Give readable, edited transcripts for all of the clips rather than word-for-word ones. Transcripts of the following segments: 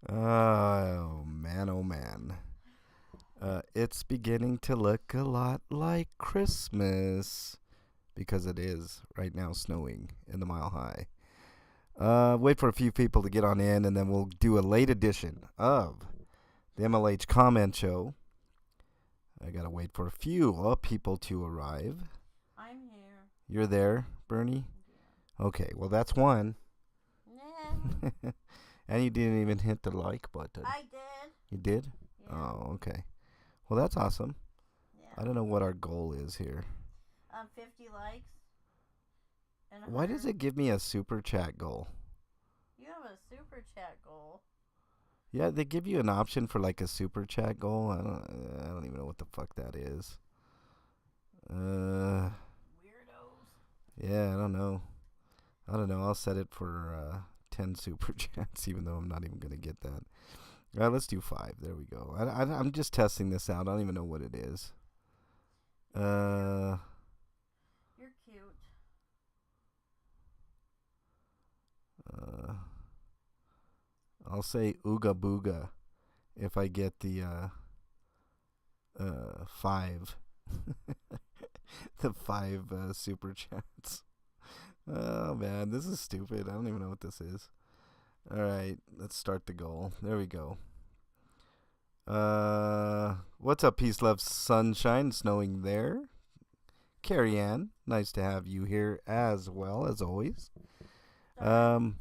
Oh man, oh man. It's beginning to look a lot like Christmas because it is right now snowing in the Mile High. Wait for a few people to get on in, and then we'll do a late edition of the MLH Comment Show. I gotta wait for a few people to arrive. I'm here. You're there, Bernie? Okay, well that's one. Yeah. And you didn't even hit the like button. I did. You did? Yeah. Oh, okay. Well, that's awesome. Yeah. I don't know what our goal is here. 50 likes. And Why does it give me a super chat goal? You have a super chat goal. Yeah, they give you an option for like a super chat goal. I don't even know what the fuck that is. Weirdos. Yeah, I don't know. I'll set it for 10 super chats, even though I'm not even gonna get that. All right, let's do 5. There we go. I'm just testing this out. I don't even know what it is. You're cute. I'll say ooga booga if I get the 5. The 5 super chats. Oh man, this is stupid. I don't even know what this is. All right, let's start the goal. There we go. What's up, peace, love, sunshine, snowing there. Carrie Ann, nice to have you here as well as always. We're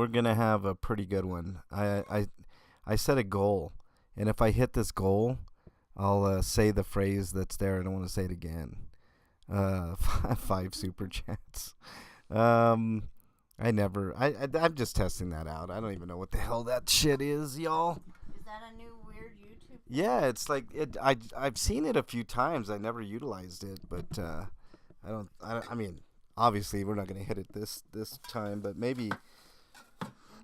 gonna have a pretty good one. I set a goal, and if I hit this goal, I'll say the phrase that's there. I don't want to say it again. 5 super chats. I'm just testing that out. I don't even know what the hell that shit is, y'all. Is that a new weird YouTube thing? Yeah, it's like it. I've seen it a few times. I never utilized it, but I mean, obviously we're not gonna hit it this time, but maybe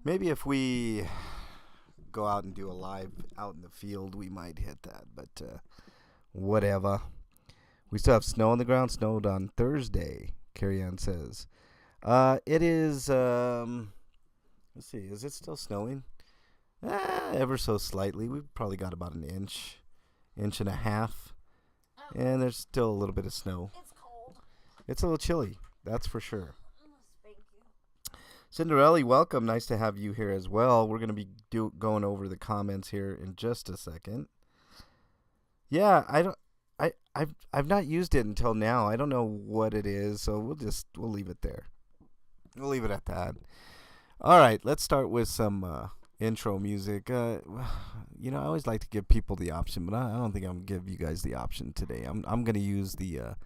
if we go out and do a live out in the field, we might hit that. But whatever. We still have snow on the ground. Snowed on Thursday, Carrie Ann says. It is, let's see, is it still snowing? Ever so slightly. We've probably got about an inch and a half. Oh. And there's still a little bit of snow. It's cold. It's a little chilly, that's for sure. I'm gonna spank you. Cinderella, welcome. Nice to have you here as well. We're going to be going over the comments here in just a second. Yeah, I've not used it until now. I don't know what it is, so we'll leave it there. We'll leave it at that. All right, let's start with some intro music. I always like to give people the option, but I don't think I'm gonna give you guys the option today. I'm gonna use the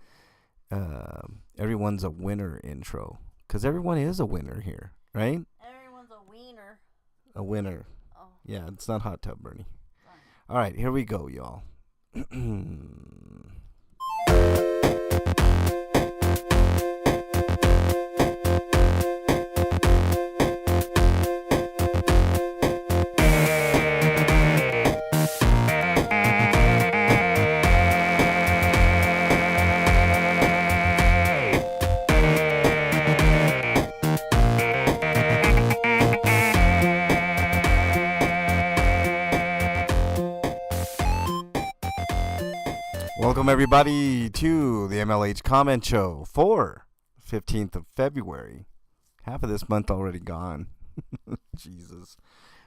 everyone's a winner intro, because everyone is a winner here, right? Everyone's a wiener. A winner. Oh. Yeah, it's not hot tub, Bernie. Sorry. All right, here we go, y'all. Welcome, everybody, to the MLH Comment Show for 15th of February. Half of this month already gone. Jesus.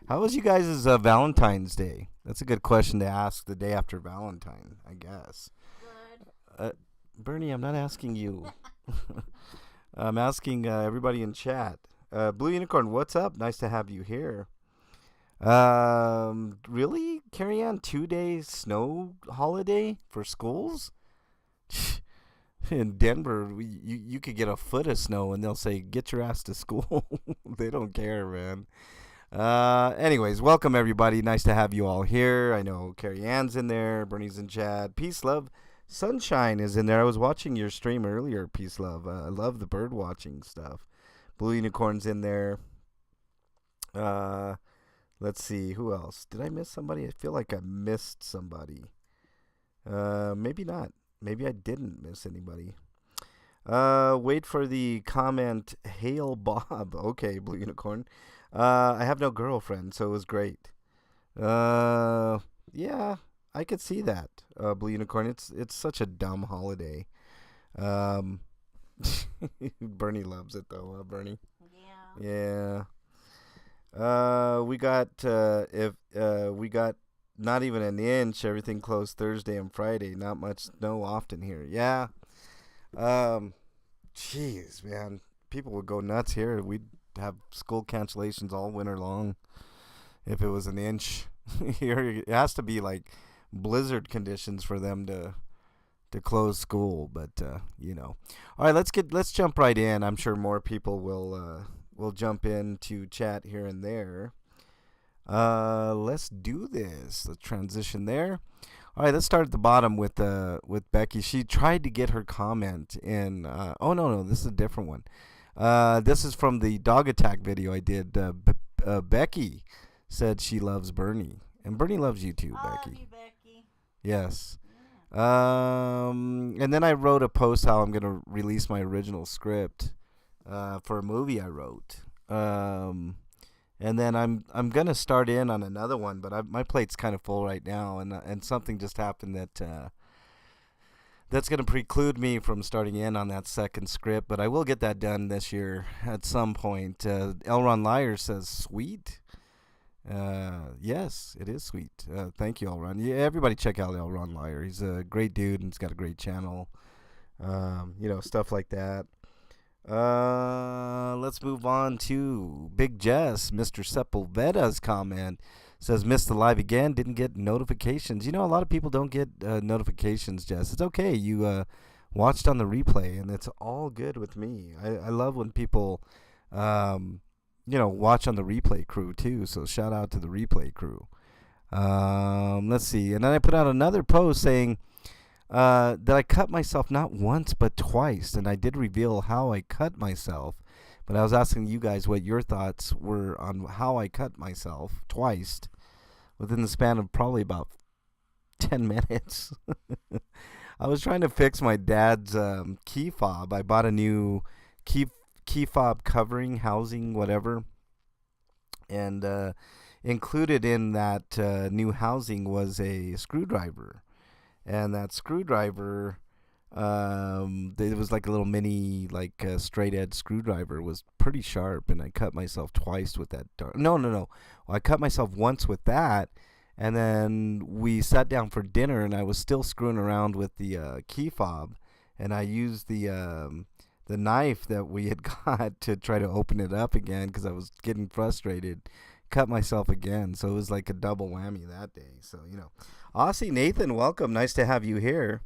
How was you guys' Valentine's Day? That's a good question to ask the day after Valentine, I guess. Good. Bernie, I'm not asking you. I'm asking everybody in chat. Blue Unicorn, what's up? Nice to have you here. Really? Carry on 2-day snow holiday for schools? In Denver, you could get a foot of snow and they'll say, get your ass to school. They don't care, man. Anyways, welcome everybody. Nice to have you all here. I know Carrie Ann's in there. Bernie's in chat. Peace, love. Sunshine is in there. I was watching your stream earlier, Peace, love. I love the bird watching stuff. Blue Unicorn's in there. Let's see, who else? Did I miss somebody? I feel like I missed somebody. Maybe not. Maybe I didn't miss anybody. Wait for the comment. Hail Bob. Okay, Blue Unicorn. I have no girlfriend, so it was great. Uh, yeah, I could see that. Blue Unicorn. It's such a dumb holiday. Um, Bernie loves it though. Bernie. Yeah. Yeah. We got if we got not even an inch. Everything closed Thursday and Friday. Not much snow often here. Yeah. Um, Jeez, man, people would go nuts here. We'd have school cancellations all winter long if it was an inch. Here, it has to be like blizzard conditions for them to close school. But all right, let's jump right in. I'm sure more people will jump in to chat here and there. Let's do this. Let's transition there. All right, let's start at the bottom with Becky. She tried to get her comment in. Oh no, this is a different one. This is from the dog attack video I did. Becky said she loves Bernie, and Bernie loves you too, I Becky. love you, Becky. Yes. Yeah. And then I wrote a post how I'm gonna release my original script for a movie I wrote. And then I'm gonna start in on another one, but my plate's kind of full right now, and something just happened that's gonna preclude me from starting in on that second script. But I will get that done this year at some point. Elron Liar says sweet. Yes, it is sweet. Thank you, Elron. Yeah, everybody check out Elron Liar. He's a great dude and he's got a great channel. Stuff like that. Let's move on to Big Jess. Mr. Sepulveda's comment says, missed the live again, didn't get notifications. A lot of people don't get notifications, Jess. It's okay. You watched on the replay, and it's all good with me. I love when people, watch on the replay crew, too. So shout out to the replay crew. Let's see. And then I put out another post saying, that I cut myself not once but twice, and I did reveal how I cut myself, but I was asking you guys what your thoughts were on how I cut myself twice within the span of probably about 10 minutes. I was trying to fix my dad's key fob. I bought a new key fob covering, housing, whatever, and included in that new housing was a screwdriver. And that screwdriver, it was like a little mini, like straight edge screwdriver. It was pretty sharp, and I cut myself twice with that. No. Well, I cut myself once with that, and then we sat down for dinner, and I was still screwing around with the key fob, and I used the knife that we had got to try to open it up again because I was getting frustrated. Cut myself again, so it was like a double whammy that day. So Aussie Nathan, welcome. Nice to have you here.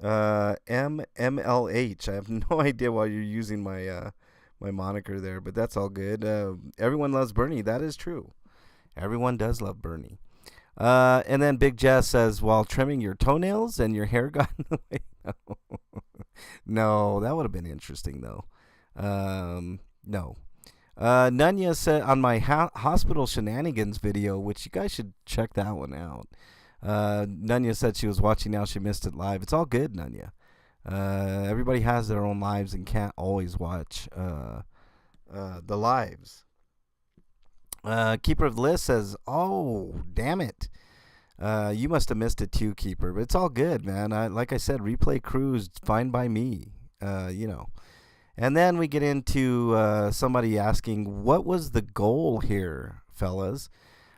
MLH. I have no idea why you're using my my moniker there, but that's all good. Everyone loves Bernie. That is true. Everyone does love Bernie. And then Big Jess says, while trimming your toenails and your hair got in the way. No, that would have been interesting though. No. Nunya said on my hospital shenanigans video, which you guys should check that one out. Nunya said she was watching now. She missed it live. It's all good, Nunya. Everybody has their own lives and can't always watch the lives. Keeper of the List says, oh, damn it. You must have missed it too, Keeper. But it's all good, man. Like I said, replay crews, fine by me. And then we get into somebody asking, what was the goal here, fellas?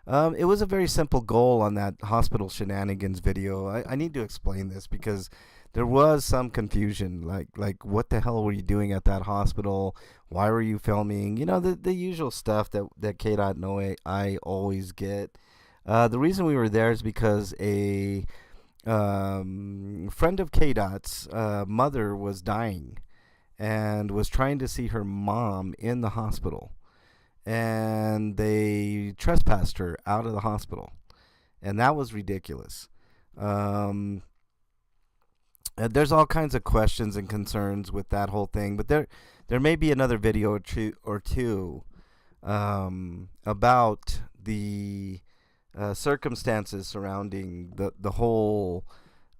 It was a very simple goal on that hospital shenanigans video. I need to explain this because there was some confusion. Like what the hell were you doing at that hospital? Why were you filming? The usual stuff that K-Dot and I always get. The reason we were there is because a friend of K-Dot's mother was dying and was trying to see her mom in the hospital. And they trespassed her out of the hospital. And that was ridiculous. There's all kinds of questions and concerns with that whole thing. But there may be another video or two about the circumstances surrounding the whole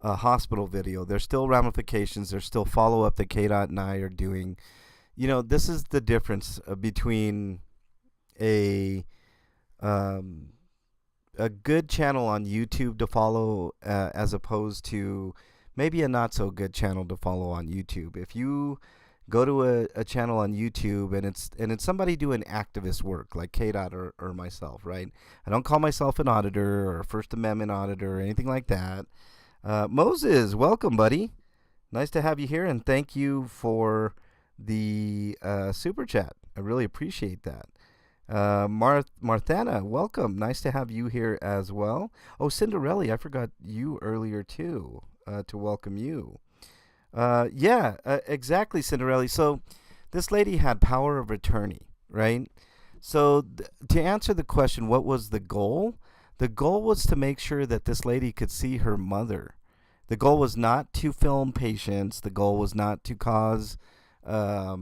a hospital video. There's still ramifications. There's still follow up that KDOT and I are doing. This is the difference between a um, a good channel on YouTube to follow as opposed to maybe a not so good channel to follow on YouTube. If you go to a channel on YouTube and it's somebody doing activist work like KDOT or myself, right? I don't call myself an auditor or a First Amendment auditor or anything like that. Moses, welcome, buddy. Nice to have you here, and thank you for the super chat. I really appreciate that. Marthana, welcome. Nice to have you here as well. Oh, Cinderella, I forgot you earlier too, to welcome you. Exactly, Cinderella. So this lady had power of attorney, right? So to answer the question, what was the goal? The goal was to make sure that this lady could see her mother. The goal was not to film patients. The goal was not to cause a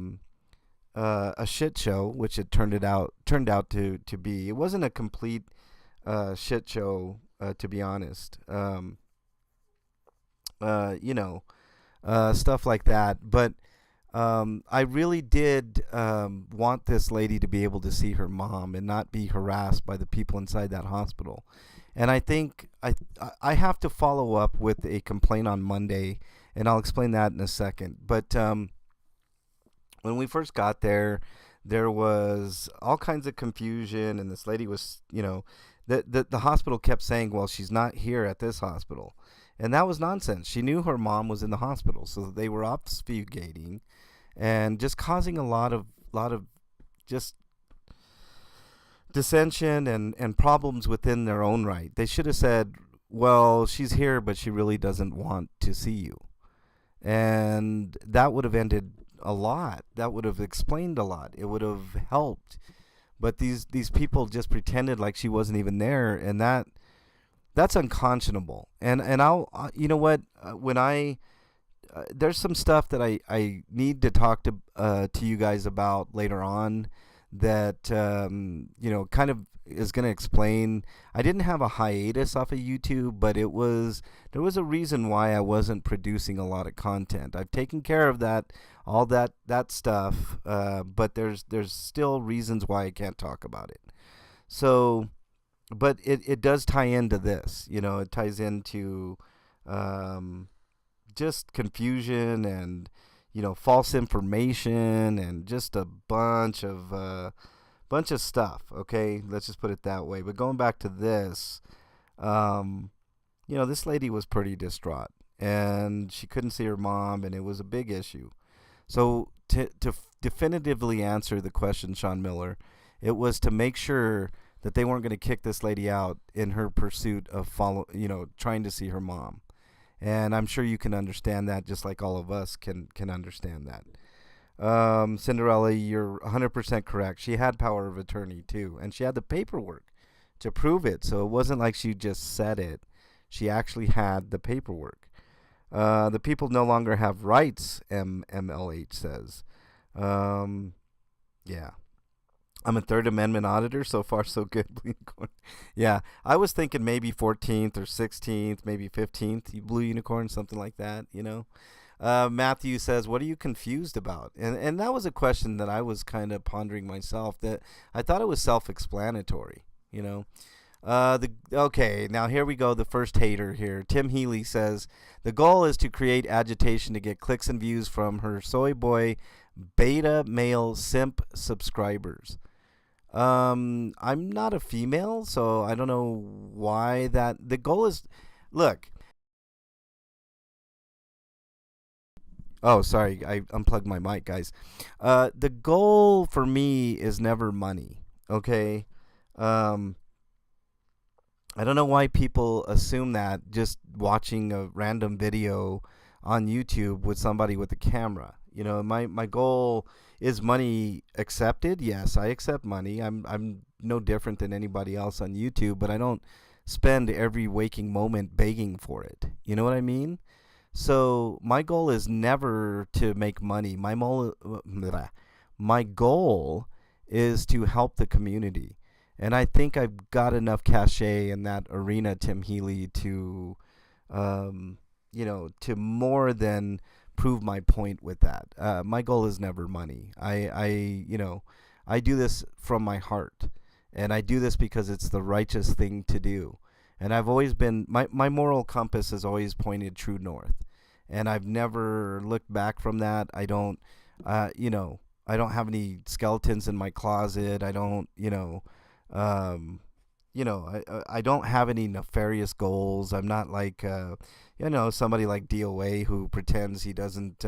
shit show, which it turned out to be. It wasn't a complete shit show, to be honest. Stuff like that. But I really did want this lady to be able to see her mom and not be harassed by the people inside that hospital. And I think I have to follow up with a complaint on Monday, and I'll explain that in a second. But when we first got there was all kinds of confusion, and this lady was, the hospital kept saying, well, she's not here at this hospital. And that was nonsense. She knew her mom was in the hospital, so they were obfuscating and just causing a lot of just dissension and problems within their own right. They should have said, well, she's here, but she really doesn't want to see you. And that would have ended a lot. That would have explained a lot. It would have helped. But these people just pretended like she wasn't even there, and that's unconscionable. And I'll you know what, when I there's some stuff that I need to talk to you guys about later on that kind of is going to explain. I didn't have a hiatus off of YouTube, but there was a reason why I wasn't producing a lot of content. I've taken care of all that stuff, but there's still reasons why I can't talk about it. So, but it does tie into this. It ties into just confusion and false information and just a bunch of stuff. Okay, let's just put it that way. But going back to this, this lady was pretty distraught, and she couldn't see her mom, and it was a big issue. So to definitively answer the question, Sean Miller, it was to make sure that they weren't going to kick this lady out in her pursuit of trying to see her mom. And I'm sure you can understand that, just like all of us can understand that. Cinderella, you're 100% correct. She had power of attorney too, and she had the paperwork to prove it. So it wasn't like she just said it. She actually had the paperwork. The people no longer have rights, MLH says. Yeah. I'm a Third Amendment auditor. So far, so good. Yeah, I was thinking maybe 14th or 16th, maybe 15th, Blue Unicorn, something like that, Matthew says, what are you confused about? And that was a question that I was kind of pondering myself, that I thought it was self-explanatory, Okay, now here we go, the first hater here. Tim Healy says, the goal is to create agitation to get clicks and views from her soy boy beta male simp subscribers. I'm not a female, so I don't know why that. The goal is, look. Oh, sorry, I unplugged my mic, guys. The goal for me is never money, okay? I don't know why people assume that just watching a random video on YouTube with somebody with a camera. My goal is money accepted. Yes, I accept money. I'm no different than anybody else on YouTube, but I don't spend every waking moment begging for it. You know what I mean? So my goal is never to make money. My goal is to help the community. And I think I've got enough cachet in that arena, Tim Healy, to to more than prove my point with that. My goal is never money. I do this from my heart, and I do this because it's the righteous thing to do. And I've always been my moral compass has always pointed true north, and I've never looked back from that. I don't have any skeletons in my closet. I don't, I don't have any nefarious goals. I'm not like, somebody like DOA who pretends he doesn't,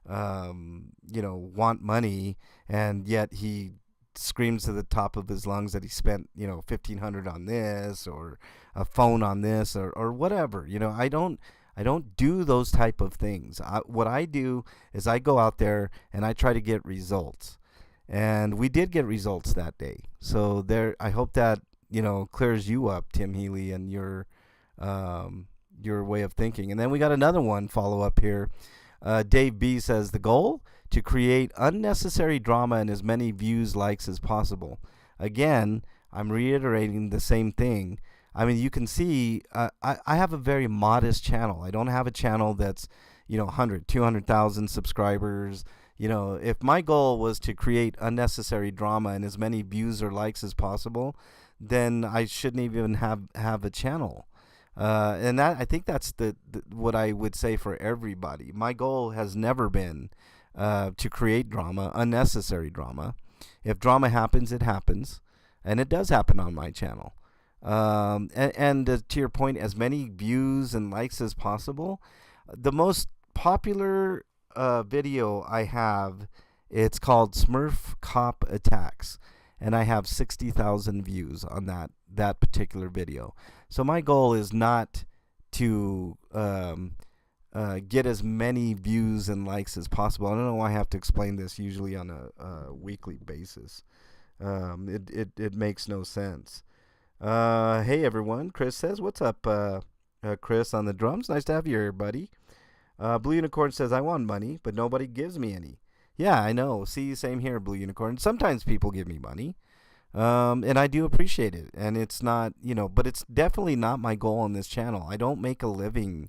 want money, and yet he screams to the top of his lungs that he spent, $1,500 on this or a phone on this or whatever. I don't do those type of things. What I do is I go out there and I try to get results. And we did get results that day. So I hope that, clears you up, Tim Healy, and your way of thinking. And then we got another one follow up here. Dave B says the goal to create unnecessary drama and as many views, likes as possible. Again, I'm reiterating the same thing. I mean, you can see I have a very modest channel. I don't have a channel that's, 100, 200,000 subscribers. If my goal was to create unnecessary drama and as many views or likes as possible, then I shouldn't even have a channel. And that I think that's what I would say for everybody. My goal has never been to create drama, unnecessary drama. If drama happens, it happens, and it does happen on my channel. And to your point, as many views and likes as possible. The most popular video I have, it's called Smurf Cop Attacks, and I have 60,000 views on that particular video. So my goal is not to get as many views and likes as possible. I don't know why I have to explain this usually on a weekly basis. It makes no sense. Hey everyone, Chris says, what's up, Chris on the drums? Nice to have you here, buddy. Blue Unicorn says, I want money, but nobody gives me any. Yeah, I know. See, same here, Blue Unicorn. Sometimes people give me money, and I do appreciate it. And it's not, but it's definitely not my goal on this channel. I don't make a living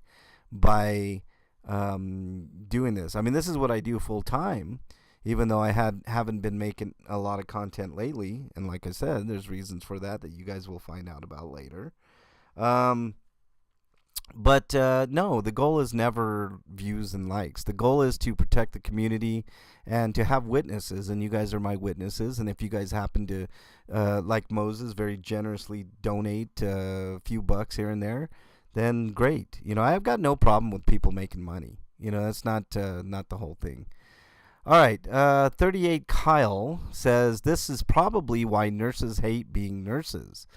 by doing this. I mean, this is what I do full time, even though I haven't been making a lot of content lately. And like I said, there's reasons for that you guys will find out about later. But no, the goal is never views and likes. The goal is to protect the community and to have witnesses, and you guys are my witnesses. And if you guys happen to, like Moses, very generously donate a few bucks here and there, then great. I've got no problem with people making money. That's not the whole thing. All right, 38 Kyle says, this is probably why nurses hate being nurses.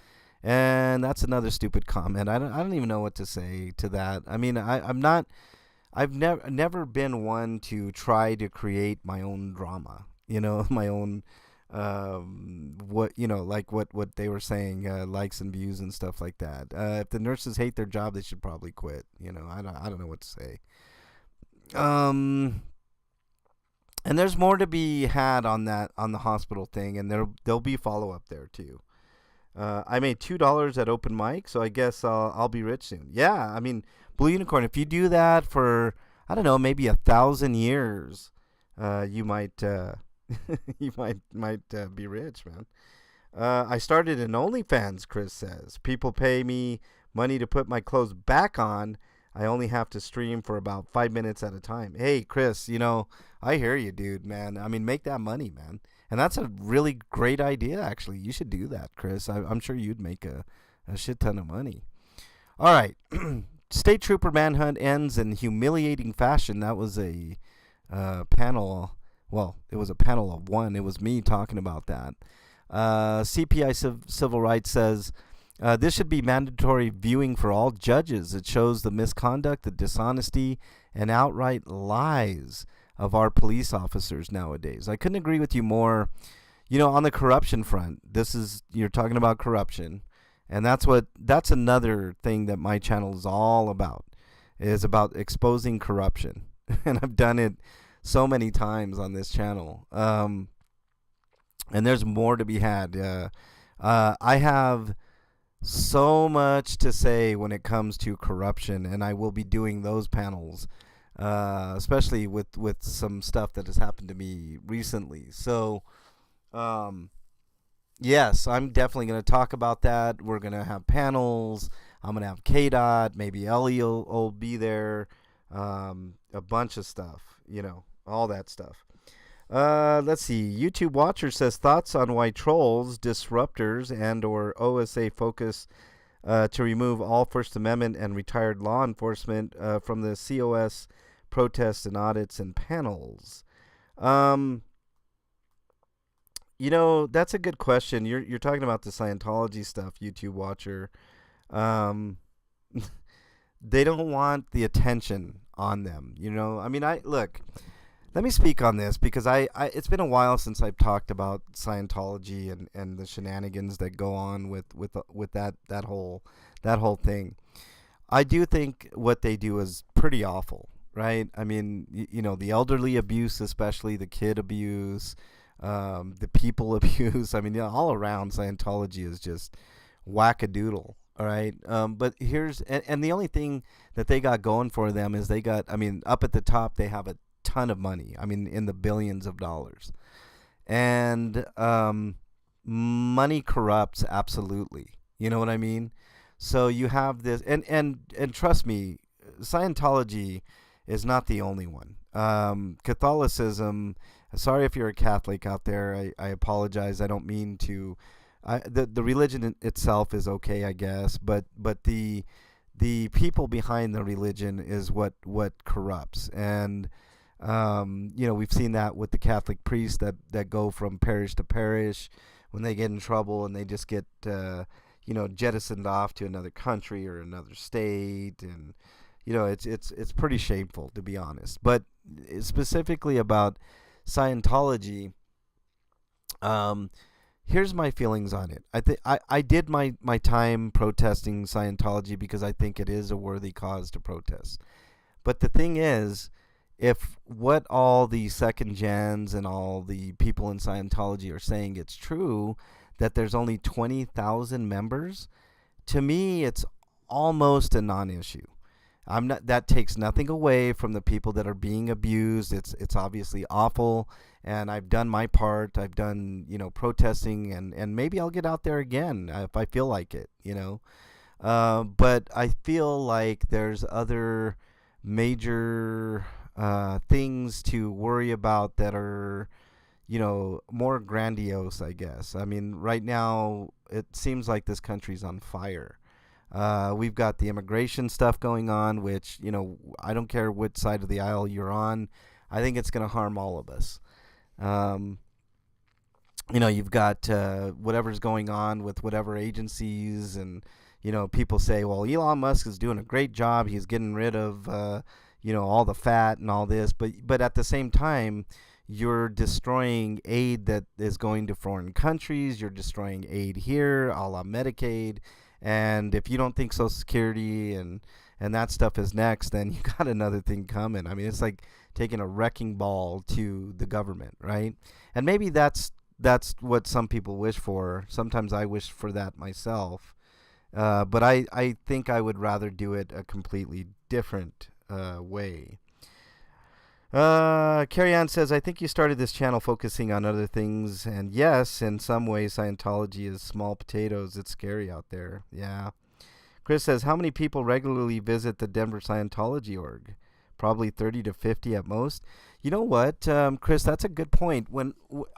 And that's another stupid comment. I don't even know what to say to that. I mean, I've never been one to try to create my own drama, my own, what they were saying, likes and views and stuff like that. If the nurses hate their job, they should probably quit. I don't know what to say. And there's more to be had on the hospital thing, and there'll be follow up there too. I made $2 at open mic, so I guess I'll be rich soon. Yeah, I mean, Blue Unicorn, if you do that for, I don't know, maybe 1,000 years, you might you might be rich, man. I started an OnlyFans, Chris says. People pay me money to put my clothes back on. I only have to stream for about 5 minutes at a time. Hey, Chris, I hear you, dude, man. I mean, make that money, man. And that's a really great idea, actually. You should do that, Chris. I'm sure you'd make a shit ton of money. All right. State Trooper manhunt ends in humiliating fashion. That was a panel. Well, it was a panel of one. It was me talking about that. CPI Civil Rights says, this should be mandatory viewing for all judges. It shows the misconduct, the dishonesty, and outright lies of our police officers nowadays. I couldn't agree with you more. On the corruption front, you're talking about corruption, and that's another thing that my channel is all about, is about exposing corruption. And I've done it so many times on this channel. And there's more to be had. I have so much to say when it comes to corruption, and I will be doing those panels, especially with some stuff that has happened to me recently. So, um, yes, I'm definitely going to talk about that. We're going to have panels. I'm going to have KDOT. Maybe Ellie will be there. A bunch of stuff, all that stuff. Let's see. YouTube Watcher says thoughts on why trolls, disruptors, and or OSA focus to remove all First Amendment and retired law enforcement from the COS protests and audits and panels. That's a good question. You're talking about the Scientology stuff, YouTube Watcher. Um, they don't want the attention on them. I mean, I look. Let me speak on this because I it's been a while since I've talked about Scientology and the shenanigans that go on with that whole thing. I do think what they do is pretty awful, right? I mean, the elderly abuse, especially the kid abuse, the people abuse. I mean, all around Scientology is just wackadoodle. All right. But and the only thing that they got going for them is they got, I mean, up at the top, they have a ton of money. I mean, in the billions of dollars. And money corrupts absolutely. You know what I mean? So you have this, and trust me, Scientology is not the only one. Catholicism, sorry if you're a Catholic out there, I apologize. I don't mean to. The religion itself is okay, I guess, but the people behind the religion is what corrupts. And we've seen that with the Catholic priests that go from parish to parish when they get in trouble, and they just get jettisoned off to another country or another state. And it's pretty shameful, to be honest. But specifically about Scientology, here's my feelings on it. I did my time protesting Scientology because I think it is a worthy cause to protest. But the thing is, if what all the second gens and all the people in Scientology are saying it's true, that there's only 20,000 members, to me it's almost a non-issue. That takes nothing away from the people that are being abused. It's obviously awful, and I've done my part. I've done protesting, and maybe I'll get out there again if I feel like it. But I feel like there's other major things to worry about that are more grandiose, I guess. I mean, right now it seems like this country's on fire. We've got the immigration stuff going on, which, I don't care which side of the aisle you're on. I think it's going to harm all of us. You've got whatever's going on with whatever agencies, and, people say, well, Elon Musk is doing a great job. He's getting rid of, all the fat and all this. But at the same time, you're destroying aid that is going to foreign countries. You're destroying aid here, a la Medicaid. And if you don't think Social Security and that stuff is next, then you got another thing coming. I mean, it's like taking a wrecking ball to the government, right? And maybe that's what some people wish for. Sometimes I wish for that myself. But I think I would rather do it a completely different way. Carrie Ann says, I think you started this channel focusing on other things, and yes, in some ways Scientology is small potatoes. It's scary out there. Yeah. Chris says, how many people regularly visit the Denver Scientology org? Probably 30 to 50 at most. You know what, Chris, that's a good point.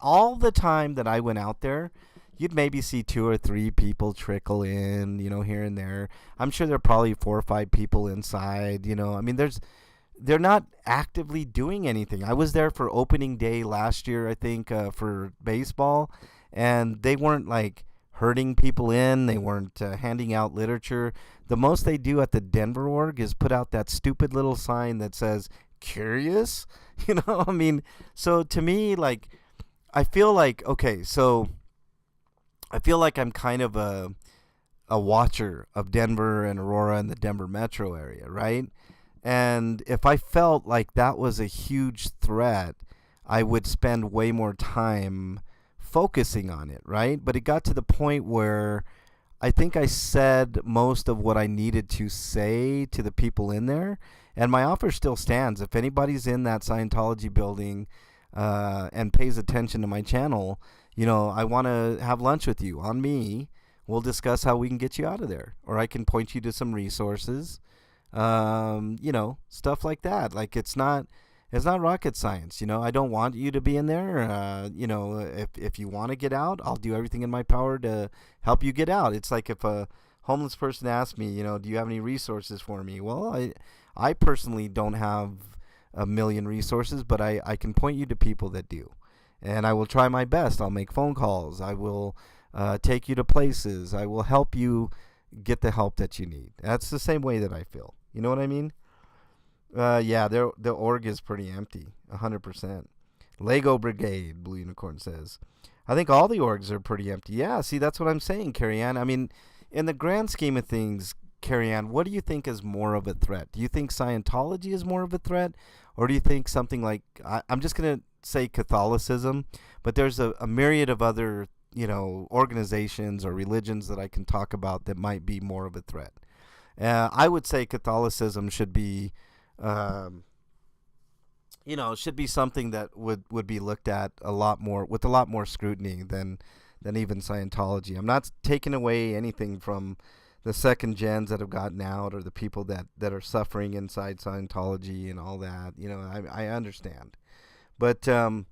All the time that I went out there, you'd maybe see 2 or 3 people trickle in, here and there. I'm sure there are probably 4 or 5 people inside, I mean, they're not actively doing anything. I was there for opening day last year, I think, for baseball, and they weren't like herding people in. They weren't handing out literature. The most they do at the Denver org is put out that stupid little sign that says "curious." I mean, so to me, like, I feel like I'm kind of a watcher of Denver and Aurora and the Denver metro area, right? And if I felt like that was a huge threat, I would spend way more time focusing on it, right? But it got to the point where I think I said most of what I needed to say to the people in there, and my offer still stands. If anybody's in that Scientology building and pays attention to my channel, I want to have lunch with you on me. We'll discuss how we can get you out of there, or I can point you to some resources, stuff like that. Like it's not rocket science. I don't want you to be in there. If you want to get out, I'll do everything in my power to help you get out. It's like if a homeless person asks me, do you have any resources for me? Well, I personally don't have a million resources, but I can point you to people that do. And I will try my best. I'll make phone calls. I will take you to places. I will help you get the help that you need. That's the same way that I feel. You know what I mean? Yeah, the org is pretty empty, 100%. Lego Brigade, Blue Unicorn says. I think all the orgs are pretty empty. Yeah, see, that's what I'm saying, Carrie Ann. I mean, in the grand scheme of things, Carrie Ann, what do you think is more of a threat? Do you think Scientology is more of a threat? Or do you think something like, I'm just going to say Catholicism, but there's a myriad of other, organizations or religions that I can talk about that might be more of a threat. I would say Catholicism should be, should be something that would be looked at a lot more scrutiny than even Scientology. I'm not taking away anything from the second gens that have gotten out or the people that are suffering inside Scientology and all that. I understand. But in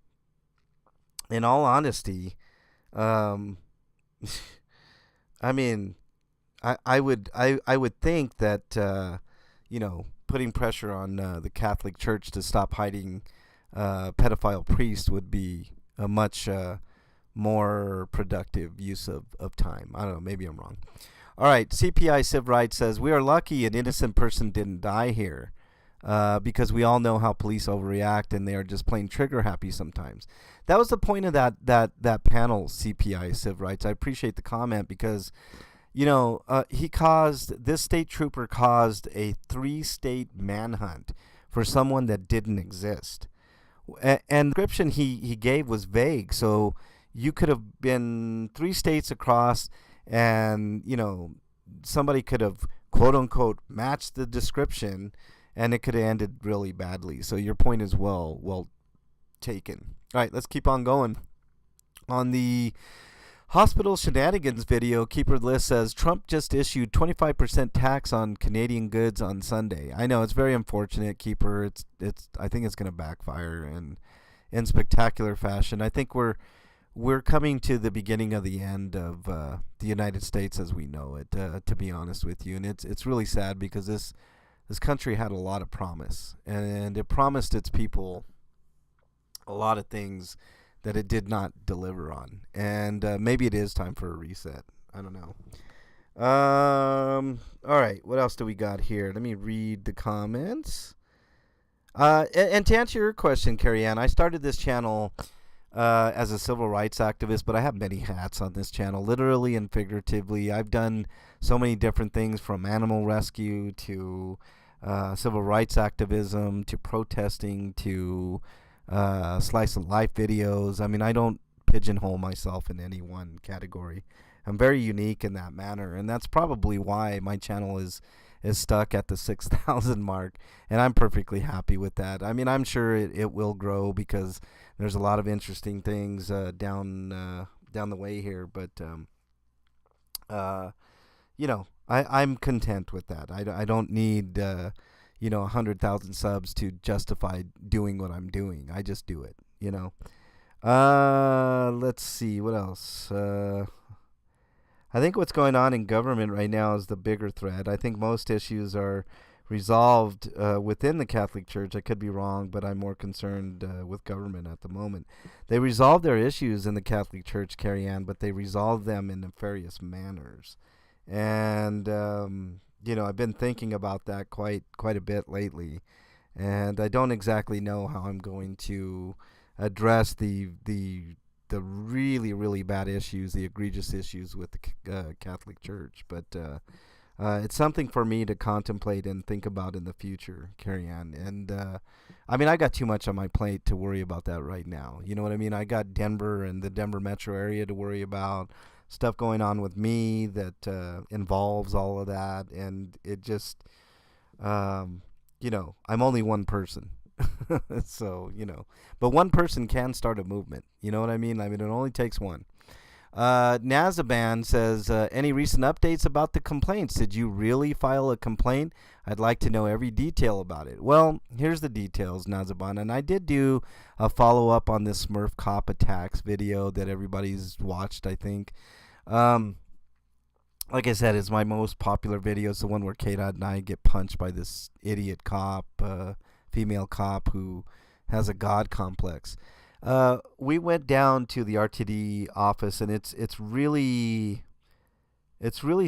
all honesty, I mean, I would think that putting pressure on the Catholic Church to stop hiding pedophile priests would be a much more productive use of time. I don't know. Maybe I'm wrong. All right. CPI Civ Right says, we are lucky an innocent person didn't die here because we all know how police overreact and they are just plain trigger happy sometimes. That was the point of that panel, CPI Civ Rights. I appreciate the comment because this state trooper caused a 3-state manhunt for someone that didn't exist. And the description he gave was vague. So you could have been 3 states across and, somebody could have, quote unquote, matched the description and it could have ended really badly. So your point is well taken. All right, let's keep on going. On the hospital shenanigans video, Keeper List says Trump just issued 25% tax on Canadian goods on Sunday. I know it's very unfortunate, Keeper. It's I think it's going to backfire in spectacular fashion. I think we're coming to the beginning of the end of the United States as we know it. To be honest with you, and it's really sad because this country had a lot of promise, and it promised its people a lot of things that it did not deliver on. And maybe it is time for a reset. I don't know. All right. What else do we got here? Let me read the comments. And to answer your question, Carrie Ann, I started this channel as a civil rights activist, but I have many hats on this channel, literally and figuratively. I've done so many different things, from animal rescue to civil rights activism to protesting to slice of life videos. I mean, I don't pigeonhole myself in any one category. I'm very unique in that manner, and that's probably why my channel is stuck at the 6,000 mark, and I'm perfectly happy with that. I mean, I'm sure it will grow because there's a lot of interesting things down the way here, but I'm content with that. I don't need 100,000 subs to justify doing what I'm doing. I just do it, Let's see, what else? I think what's going on in government right now is the bigger threat. I think most issues are resolved within the Catholic Church. I could be wrong, but I'm more concerned with government at the moment. They resolve their issues in the Catholic Church, Carrie Ann, but they resolve them in nefarious manners. And I've been thinking about that quite a bit lately, and I don't exactly know how I'm going to address the really, really bad issues, the egregious issues with the Catholic Church. But it's something for me to contemplate and think about in the future, Carrie Ann. And I got too much on my plate to worry about that right now. You know what I mean? I got Denver and the Denver metro area to worry about, stuff going on with me that involves all of that, and it just, I'm only one person. So, but one person can start a movement. You know what I mean? It only takes one. Nazaban says, any recent updates about the complaints? Did you really file a complaint? I'd like to know every detail about it. Well, here's the details, Nazaban. And I did do a follow-up on this Smurf Cop attacks video that everybody's watched, I think. Like I said, it's my most popular video. It's the one where K-Dot and I get punched by this idiot cop, female cop who has a god complex. We went down to the RTD office, and it's really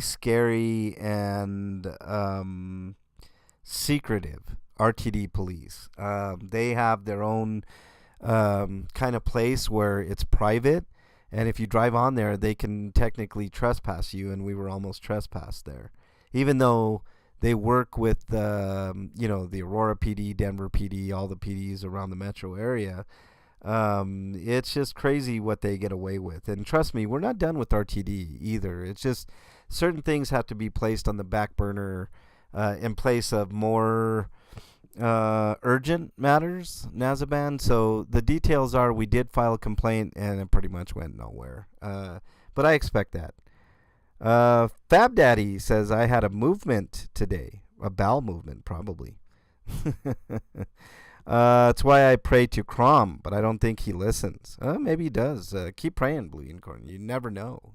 scary and secretive. RTD police. They have their own kind of place where it's private, and if you drive on there, they can technically trespass you. And we were almost trespassed there, even though they work with the Aurora PD, Denver PD, all the PDs around the metro area. It's just crazy what they get away with. And trust me, we're not done with RTD either. It's just certain things have to be placed on the back burner in place of more urgent matters, Nazaban. So the details are we did file a complaint, and it pretty much went nowhere. But I expect that. Fab Daddy says, I had a movement today. A bowel movement, probably. That's why I pray to Crom, but I don't think he listens. Maybe he does. Keep praying, Blue Unicorn. You never know,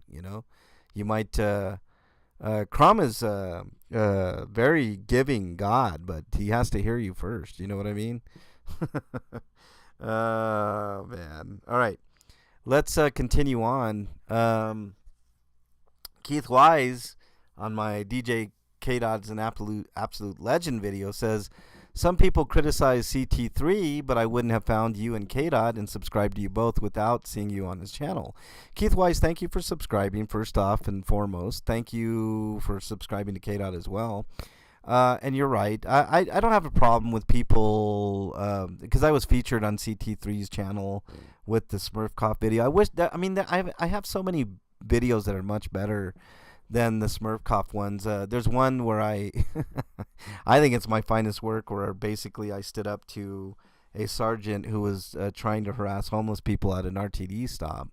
You might... Crom is a very giving God, but he has to hear you first. You know what I mean? Oh, man. All right. Let's continue on. Keith Wise on my DJ K-Dot's an absolute legend video says, some people criticize CT3, but I wouldn't have found you and K-Dot and subscribed to you both without seeing you on his channel. Keith Wise, thank you for subscribing, first off and foremost. Thank you for subscribing to K-Dot as well. And you're right. I don't have a problem with people, because I was featured on CT3's channel with the Smurf Cop video. I wish that, I have so many videos that are much better than the Smurf Cop ones. There's one where I think it's my finest work, where basically I stood up to a sergeant who was trying to harass homeless people at an RTD stop.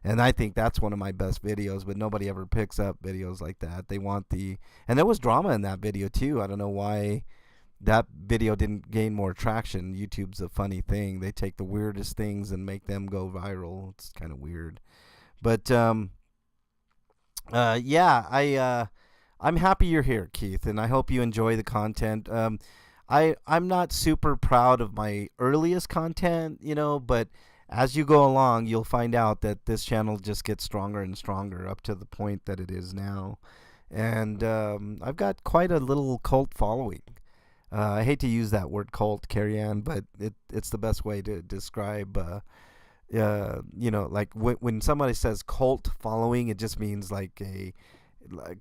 And I think that's one of my best videos, but nobody ever picks up videos like that. They want and there was drama in that video too. I don't know why that video didn't gain more traction. YouTube's a funny thing. They take the weirdest things and make them go viral. It's kind of weird. But I'm happy you're here, Keith, and I hope you enjoy the content. I'm not super proud of my earliest content, but as you go along, you'll find out that this channel just gets stronger and stronger up to the point that it is now. And I've got quite a little cult following. I hate to use that word cult, Carrie-Ann, but it's the best way to describe like when somebody says cult following, it just means like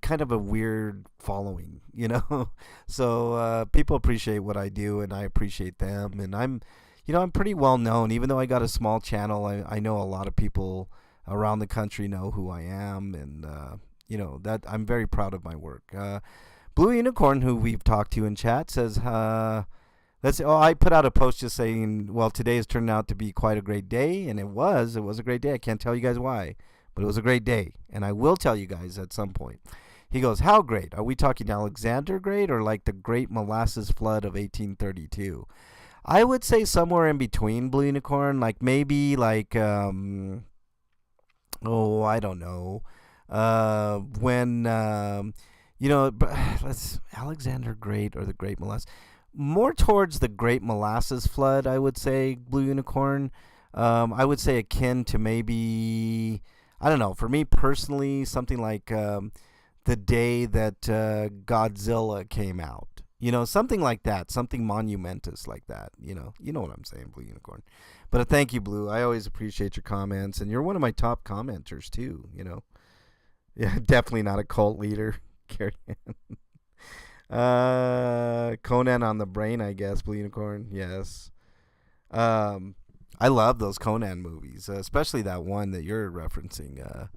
kind of a weird following, So people appreciate what I do, and I appreciate them, and I'm pretty well known. Even though I got a small channel, I know a lot of people around the country know who I am, and that I'm very proud of my work. Blue Unicorn, who we've talked to in chat, says, I put out a post just saying, well, today has turned out to be quite a great day, and it was a great day. I can't tell you guys why, but it was a great day, and I will tell you guys at some point. He goes, how great? Are we talking Alexander great, or like the Great Molasses Flood of 1832? I would say somewhere in between, Blue Unicorn, like maybe like, I don't know, when, let's Alexander Great or the Great Molasses. More towards the Great Molasses Flood, I would say, Blue Unicorn. I would say akin to maybe, I don't know, for me personally, something like the day that Godzilla came out. Something like that, something monumentous like that. You know what I'm saying, Blue Unicorn. But thank you, Blue. I always appreciate your comments, and you're one of my top commenters too. Yeah, definitely not a cult leader, Carrie. Conan on the brain, I guess, Blue Unicorn. Yes. I love those Conan movies, especially that one that you're referencing.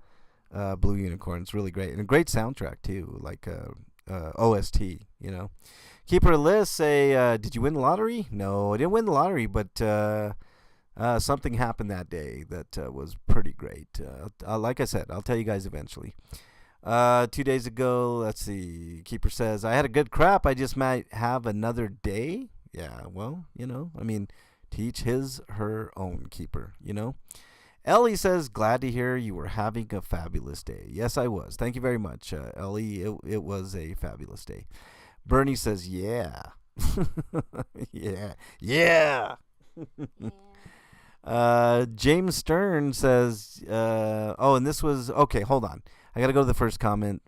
Blue Unicorn. It's really great and a great soundtrack too, like OST. Keeper Liz say, did you win the lottery? No, I didn't win the lottery, but something happened that day that was pretty great. Like I said, I'll tell you guys eventually. 2 days ago, let's see. Keeper says, I had a good crap. I just might have another day. Yeah, well, I mean, teach her own, Keeper, Ellie says, glad to hear you were having a fabulous day. Yes, I was. Thank you very much, Ellie. It was a fabulous day. Bernie says, yeah. Yeah. Yeah. James Stern says, and this was, okay, hold on. I got to go to the first comment.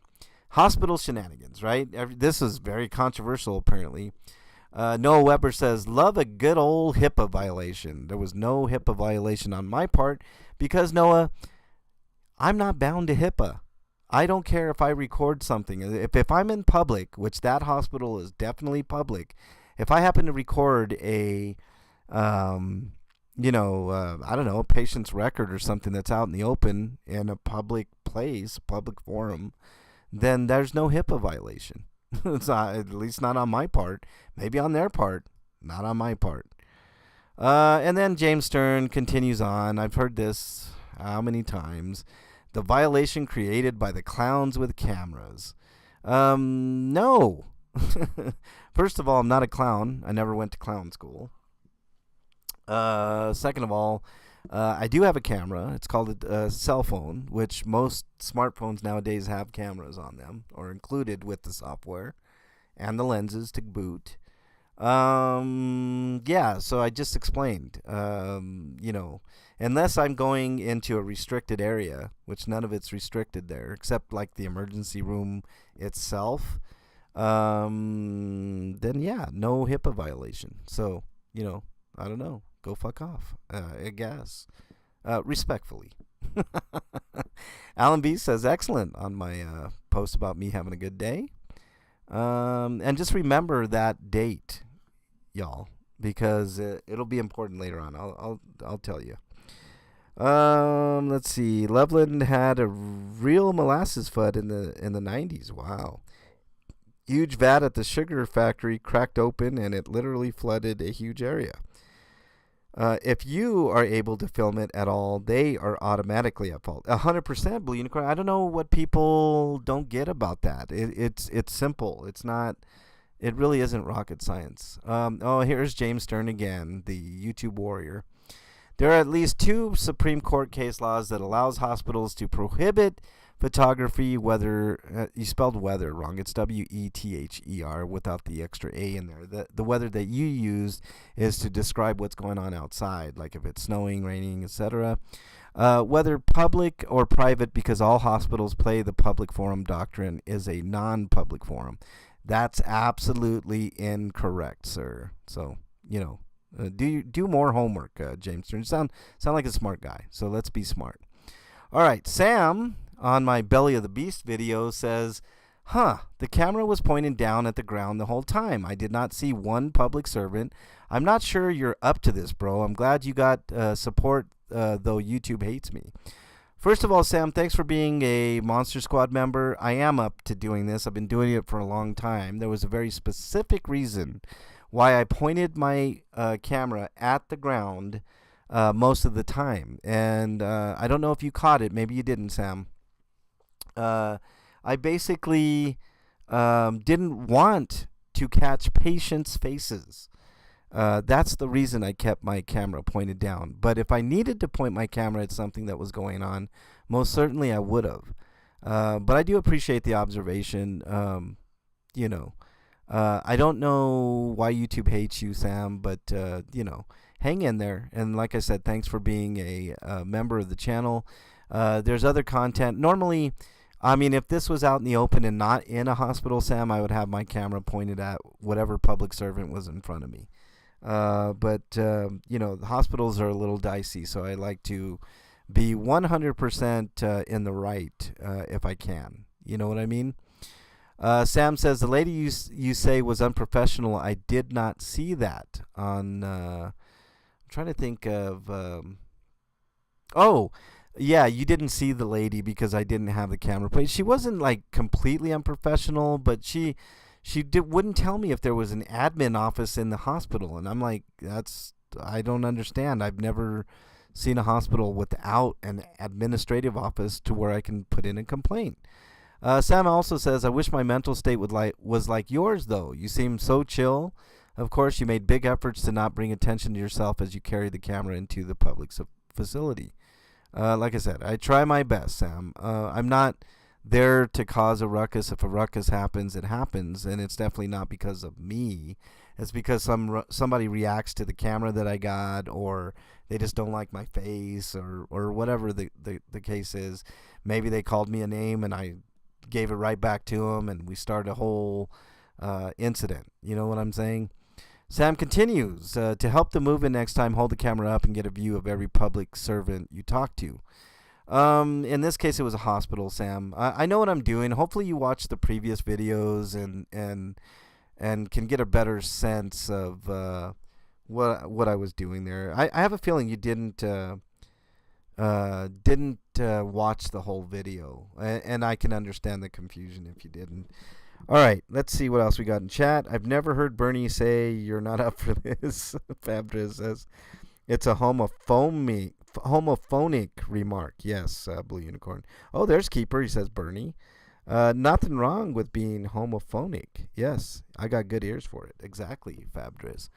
Hospital shenanigans, right? This is very controversial, apparently. Noah Weber says, love a good old HIPAA violation. There was no HIPAA violation on my part because, Noah, I'm not bound to HIPAA. I don't care if I record something. If I'm in public, which that hospital is definitely public, if I happen to record a, I don't know, a patient's record or something that's out in the open in a public place, public forum, then there's no HIPAA violation. It's not, at least not on my part. Maybe on their part, not on my part. And then James Stern continues on. I've heard this how many times? The violation created by the clowns with cameras. No. First of all, I'm not a clown. I never went to clown school. Second of all, I do have a camera. It's called a cell phone, which most smartphones nowadays have cameras on them, or included with the software, and the lenses to boot. Yeah, so I just explained, unless I'm going into a restricted area, which none of it's restricted there, except like the emergency room itself, then yeah, no HIPAA violation. So, I don't know. Go fuck off, I guess. Respectfully. Alan B says, excellent on my post about me having a good day. And just remember that date, y'all, because it'll be important later on. I'll tell you. Let's see. Loveland had a real molasses flood in the 90s. Wow. Huge vat at the sugar factory cracked open and it literally flooded a huge area. If you are able to film it at all, they are automatically at fault. 100% Blue Unicorn. I don't know what people don't get about that. It's simple. It's not. It really isn't rocket science. Here's James Stern again, the YouTube warrior. There are at least 2 Supreme Court case laws that allows hospitals to prohibit photography, whether you spelled weather wrong. It's WETHER without the extra A in there. The weather that you used is to describe what's going on outside, like if it's snowing, raining, etc. Whether public or private, because all hospitals play the public forum doctrine, is a non-public forum. That's absolutely incorrect, sir. So, do more homework, James. You sound like a smart guy, so let's be smart. All right, Sam on my Belly of the Beast video says, the camera was pointed down at the ground the whole time. I did not see one public servant. I'm not sure you're up to this, bro. I'm glad you got support, though YouTube hates me. First of all, Sam, thanks for being a Monster Squad member. I am up to doing this. I've been doing it for a long time. There was a very specific reason why I pointed my camera at the ground most of the time. And I don't know if you caught it. Maybe you didn't, Sam. I basically didn't want to catch patients' faces. That's the reason I kept my camera pointed down. But if I needed to point my camera at something that was going on, most certainly I would have. But I do appreciate the observation. I don't know why YouTube hates you, Sam, but, hang in there. And like I said, thanks for being a member of the channel. There's other content. Normally, I mean, if this was out in the open and not in a hospital, Sam, I would have my camera pointed at whatever public servant was in front of me. But the hospitals are a little dicey, so I like to be 100% in the right if I can. You know what I mean? Sam says, the lady you say was unprofessional. I did not see that on... I'm trying to think of... Yeah, you didn't see the lady because I didn't have the camera played. She wasn't like completely unprofessional, but wouldn't tell me if there was an admin office in the hospital, and I'm like, I don't understand. I've never seen a hospital without an administrative office to where I can put in a complaint. Sam also says, I wish my mental state was like yours, though. You seem so chill. Of course, you made big efforts to not bring attention to yourself as you carried the camera into the public facility. Like I said, I try my best, Sam. I'm not there to cause a ruckus. If a ruckus happens, it happens, and it's definitely not because of me. It's because somebody reacts to the camera that I got, or they just don't like my face, or whatever the case is. Maybe they called me a name, and I gave it right back to them, and we started a whole incident. You know what I'm saying? Sam continues, to help the movement next time, hold the camera up and get a view of every public servant you talk to. In this case, it was a hospital, Sam. I know what I'm doing. Hopefully you watched the previous videos and can get a better sense of what I was doing there. I have a feeling you didn't watch the whole video, and I can understand the confusion if you didn't. All right, let's see what else we got in chat. I've never heard Bernie say you're not up for this. Fabdriz says it's a homophonic remark. Yes, Blue Unicorn. Oh, there's Keeper. He says Bernie. Nothing wrong with being homophonic. Yes, I got good ears for it. Exactly, Fabdriz.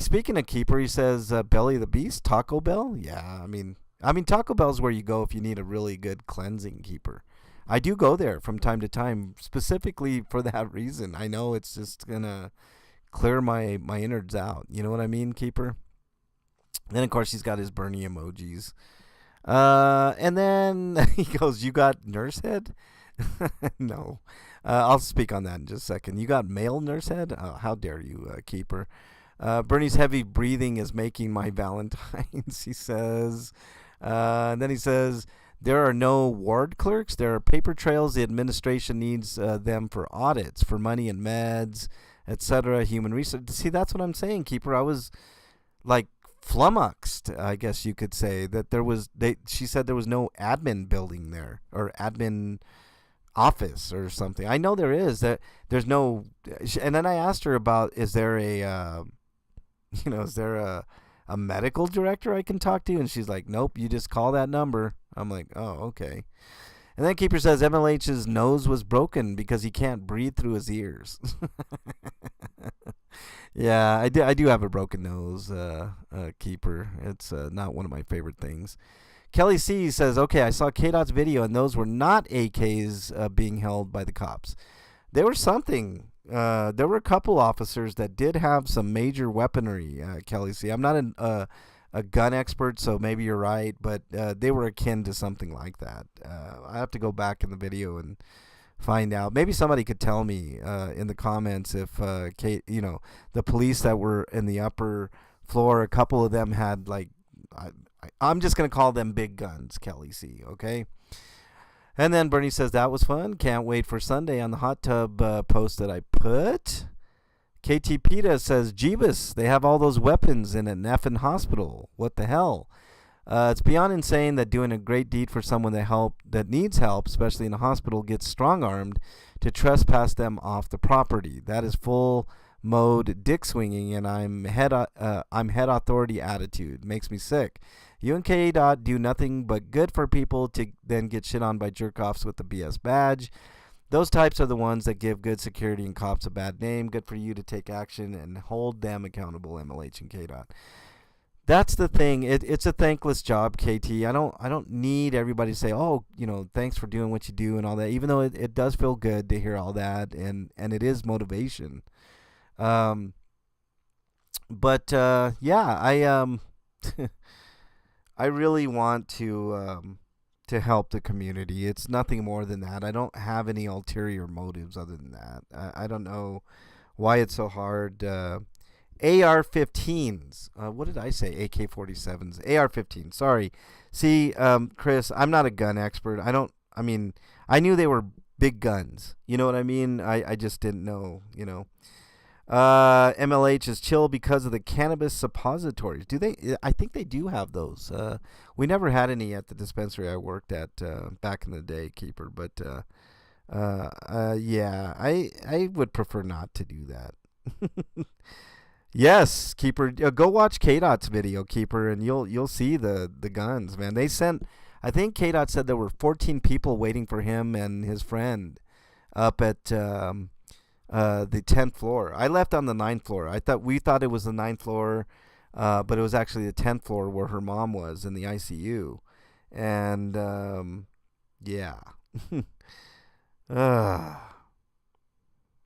Speaking of Keeper, he says Belly of the Beast, Taco Bell. Yeah, I mean Taco Bell's where you go if you need a really good cleansing, Keeper. I do go there from time to time, specifically for that reason. I know it's just gonna clear my innards out. You know what I mean, Keeper? Then of course he's got his Bernie emojis. And then he goes, "You got nurse head?" No. I'll speak on that in just a second. You got male nurse head? Oh, how dare you, Keeper? Bernie's heavy breathing is making my Valentine's, he says. And then he says, there are no ward clerks. There are paper trails. The administration needs them for audits, for money and meds, etc. Human research. See, that's what I'm saying, Keeper. I was like flummoxed, I guess you could say, that she said there was no admin building there, or admin office or something. I know there is. There's no. And then I asked her about, is there a medical director I can talk to? And she's like, nope, you just call that number. I'm like, oh, okay. And then Keeper says MLH's nose was broken because he can't breathe through his ears. Yeah, I do have a broken nose, Keeper. It's not one of my favorite things. Kelly C says, okay, I saw K-Dot's video, and those were not AKs being held by the cops. There was something. There were a couple officers that did have some major weaponry, Kelly C. I'm not a gun expert, so maybe you're right, but they were akin to something like that. I have to go back in the video and find out. Maybe somebody could tell me in the comments if the police that were in the upper floor, a couple of them had like, I'm just gonna call them big guns, Kelly C. Okay. And then Bernie says that was fun. Can't wait for Sunday on the hot tub post that I put. KT Peta says, Jeebus, they have all those weapons in an effing hospital. What the hell? It's beyond insane that doing a great deed for someone that needs help, especially in a hospital, gets strong-armed to trespass them off the property. That is full mode dick swinging, and I'm head authority attitude. Makes me sick. You and K-Dot do nothing but good for people to then get shit on by jerk-offs with the BS badge. Those types are the ones that give good security and cops a bad name. Good for you to take action and hold them accountable, MLH and K-Dot. That's the thing. It's a thankless job, KT. I don't need everybody to say, oh, thanks for doing what you do and all that, even though it does feel good to hear all that, and it is motivation. Yeah, I really want to help the community. It's nothing more than that. I don't have any ulterior motives other than that. I don't know why it's so hard. AR-15s. What did I say? AK-47s. AR-15. Sorry. See, Chris, I'm not a gun expert. I knew they were big guns. You know what I mean? I just didn't know, MLH is chill because of the cannabis suppositories. Do they? I think they do have those. We never had any at the dispensary I worked at back in the day, Keeper. But yeah, I would prefer not to do that. Yes, Keeper. Go watch K-Dot's video, Keeper, and you'll see the guns, man. They sent. I think K-Dot said there were 14 people waiting for him and his friend up at the 10th floor. I left on the 9th floor. We thought it was the 9th floor, but it was actually the 10th floor where her mom was in the ICU. And yeah.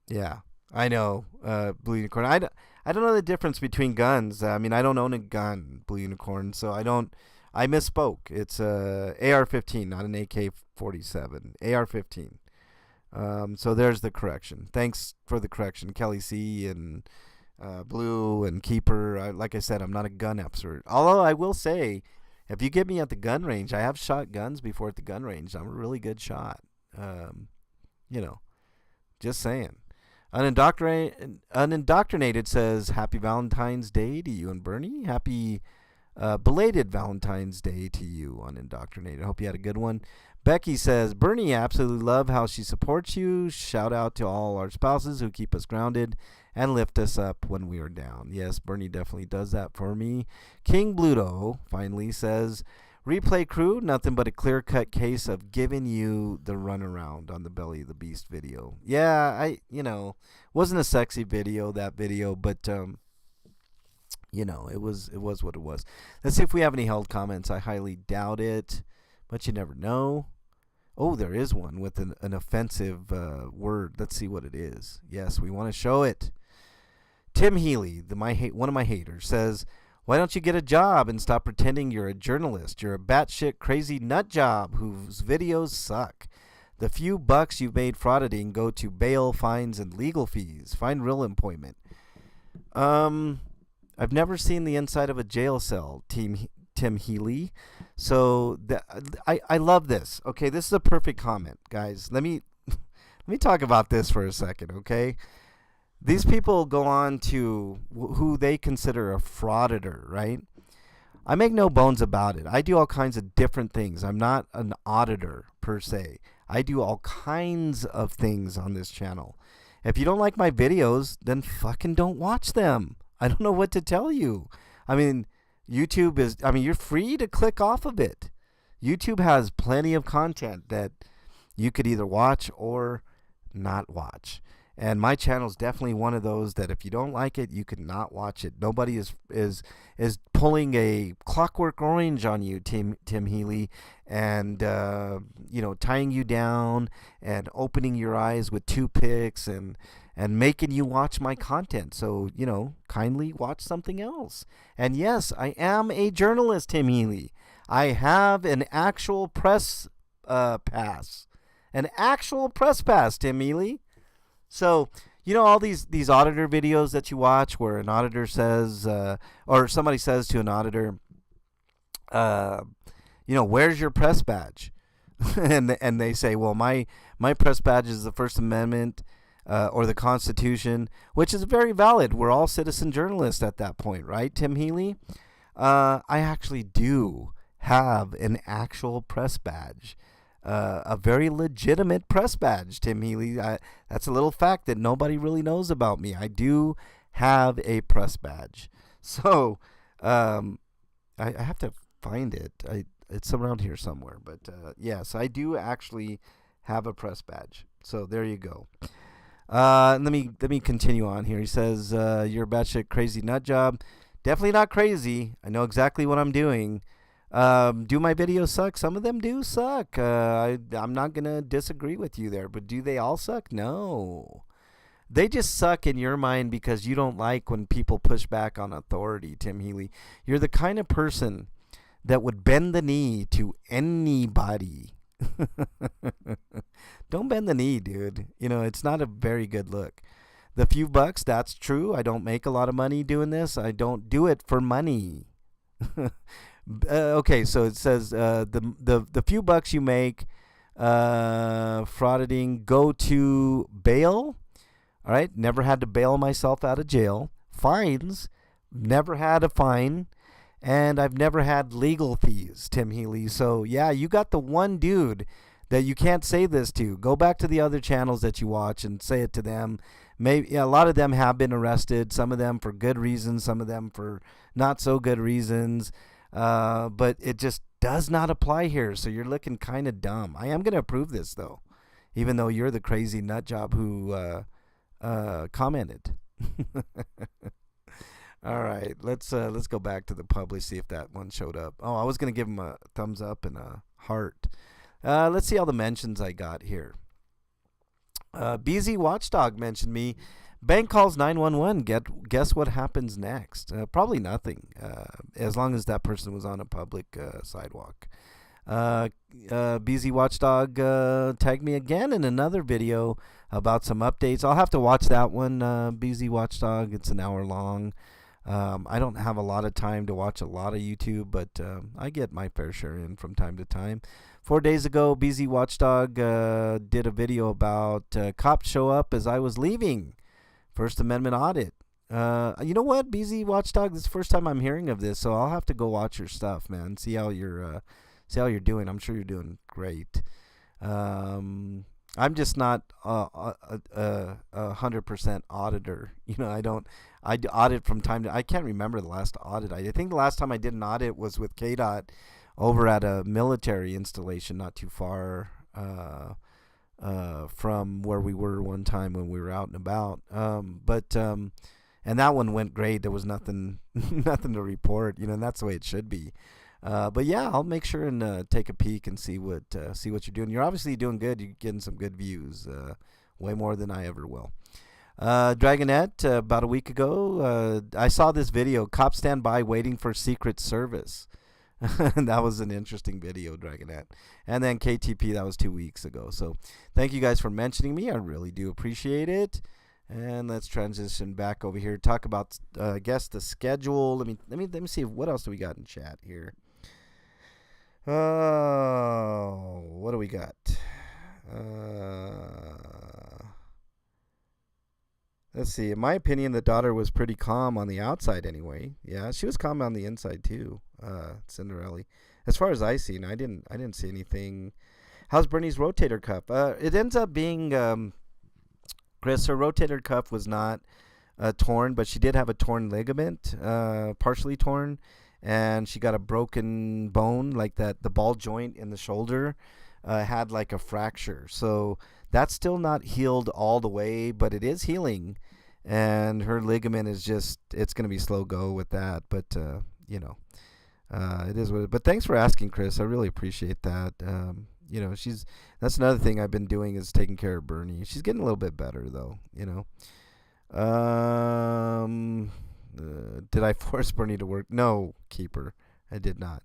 Yeah, I know, Blue Unicorn. I don't know the difference between guns. I mean, I don't own a gun, Blue Unicorn, so I misspoke. It's a AR-15, not an AK-47. AR-15. So there's the correction. Thanks for the correction, Kelly C. and Blue and Keeper. Like I said, I'm not a gun expert. Although I will say, if you get me at the gun range, I have shot guns before at the gun range. I'm a really good shot. Just saying. Unindoctrinated says, Happy Valentine's Day to you and Bernie. Happy belated Valentine's Day to you, Unindoctrinated. I hope you had a good one. Becky says, Bernie, absolutely love how she supports you. Shout out to all our spouses who keep us grounded and lift us up when we are down. Yes, Bernie definitely does that for me. King Bluto finally says, Replay crew, nothing but a clear-cut case of giving you the runaround on the Belly of the Beast video. Yeah, wasn't a sexy video, that video, but, it was what it was. Let's see if we have any held comments. I highly doubt it, but you never know. Oh, there is one with an offensive word. Let's see what it is. Yes, we want to show it. Tim Healy, one of my haters, says, why don't you get a job and stop pretending you're a journalist? You're a batshit crazy nut job whose videos suck. The few bucks you've made frauditing go to bail, fines, and legal fees. Find real employment. I've never seen the inside of a jail cell, Tim Healy. So I love this. Okay, this is a perfect comment, guys. Let me talk about this for a second, okay? These people go on to who they consider a frauditor, right? I make no bones about it. I do all kinds of different things. I'm not an auditor, per se. I do all kinds of things on this channel. If you don't like my videos, then fucking don't watch them. I don't know what to tell you. I mean, you're free to click off of it. YouTube has plenty of content that you could either watch or not watch. And my channel is definitely one of those that if you don't like it, you could not watch it. Nobody is pulling a Clockwork Orange on you, Tim Healy, and tying you down and opening your eyes with toothpicks and making you watch my content. So kindly watch something else. And yes, I am a journalist, Tim Healy. I have an actual press pass, Tim Healy. So, all these auditor videos that you watch where an auditor says, or somebody says to an auditor, where's your press badge? and they say, well, my press badge is the First Amendment or the Constitution, which is very valid. We're all citizen journalists at that point, right, Tim Healy? I actually do have an actual press badge. A very legitimate press badge, Tim Healy. That's a little fact that nobody really knows about me. I do have a press badge. So, I have to find it. It's around here somewhere. But, yes, I do actually have a press badge. So, there you go. Let me continue on here. He says, you're a batshit crazy nut job. Definitely not crazy. I know exactly what I'm doing. Do my videos suck? Some of them do suck. I'm not going to disagree with you there, but do they all suck? No. They just suck in your mind because you don't like when people push back on authority, Tim Healy. You're the kind of person that would bend the knee to anybody. Don't bend the knee, dude. It's not a very good look. The few bucks, that's true. I don't make a lot of money doing this. I don't do it for money. Okay, so it says the few bucks you make frauding go to bail. All right, never had to bail myself out of jail. Fines, never had a fine. And I've never had legal fees, Tim Healy. So, yeah, you got the one dude that you can't say this to. Go back to the other channels that you watch and say it to them. Maybe yeah, a lot of them have been arrested, some of them for good reasons, some of them for not so good reasons. But it just does not apply here. So you're looking kind of dumb. I am going to approve this, though, even though you're the crazy nut job who commented. All right, let's go back to the publish, see if that one showed up. Oh, I was going to give him a thumbs up and a heart. Let's see all the mentions I got here. BZ Watchdog mentioned me. Bank calls 911. Guess what happens next? Probably nothing, as long as that person was on a public sidewalk. BZ Watchdog tagged me again in another video about some updates. I'll have to watch that one, BZ Watchdog. It's an hour long. I don't have a lot of time to watch a lot of YouTube, but I get my fair share in from time to time. 4 days ago, BZ Watchdog did a video about cops show up as I was leaving. First Amendment audit. You know what, BZ Watchdog? This is the first time I'm hearing of this, so I'll have to go watch your stuff, man. See how you're doing. I'm sure you're doing great. I'm just not a 100% auditor. You know, I audit from time to. I can't remember the last audit. I think the last time I did an audit was with KDOT over at a military installation not too far from where we were one time when we were out and about. And that one went great. There was nothing to report. You know, and that's the way it should be. But yeah, I'll make sure and take a peek and see what you're doing. You're obviously doing good. You're getting some good views, way more than I ever will. Dragonette, about a week ago, I saw this video. Cops stand by waiting for Secret Service. That was an interesting video, Dragonette. And then KTP, that was 2 weeks ago. So thank you guys for mentioning me. I really do appreciate it. And let's transition back over here. Talk about, I guess, the schedule. Let me see what else do we got in chat here. Oh, what do we got? Let's see. In my opinion, the daughter was pretty calm on the outside anyway. Yeah, she was calm on the inside too. Cinderella. As far as I seen, I didn't see anything. How's Bernie's rotator cuff? It ends up being Chris. Her rotator cuff was not torn, but she did have a torn ligament, partially torn, and she got a broken bone, like that. The ball joint in the shoulder had like a fracture. So that's still not healed all the way, but it is healing. And her ligament is just, it's going to be slow go with that. But, you know, it is what it is. But thanks for asking, Chris. I really appreciate that. You know, that's another thing I've been doing is taking care of Bernie. She's getting a little bit better, though, you know. Did I force Bernie to work? No, Keeper. I did not.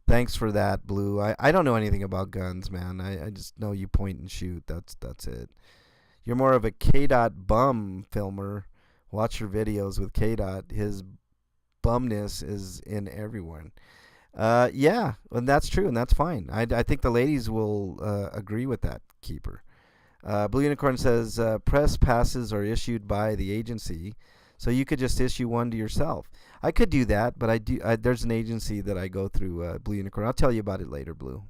Thanks for that, Blue. I don't know anything about guns, man. I just know you point and shoot. That's it. You're more of a KDOT bum filmer. Watch your videos with KDOT. His bumness is in everyone. Yeah, and that's true, and that's fine. I think the ladies will agree with that, Keeper. Blue Unicorn says press passes are issued by the agency, so you could just issue one to yourself. I could do that, but there's an agency that I go through, Blue Unicorn. I'll tell you about it later, Blue.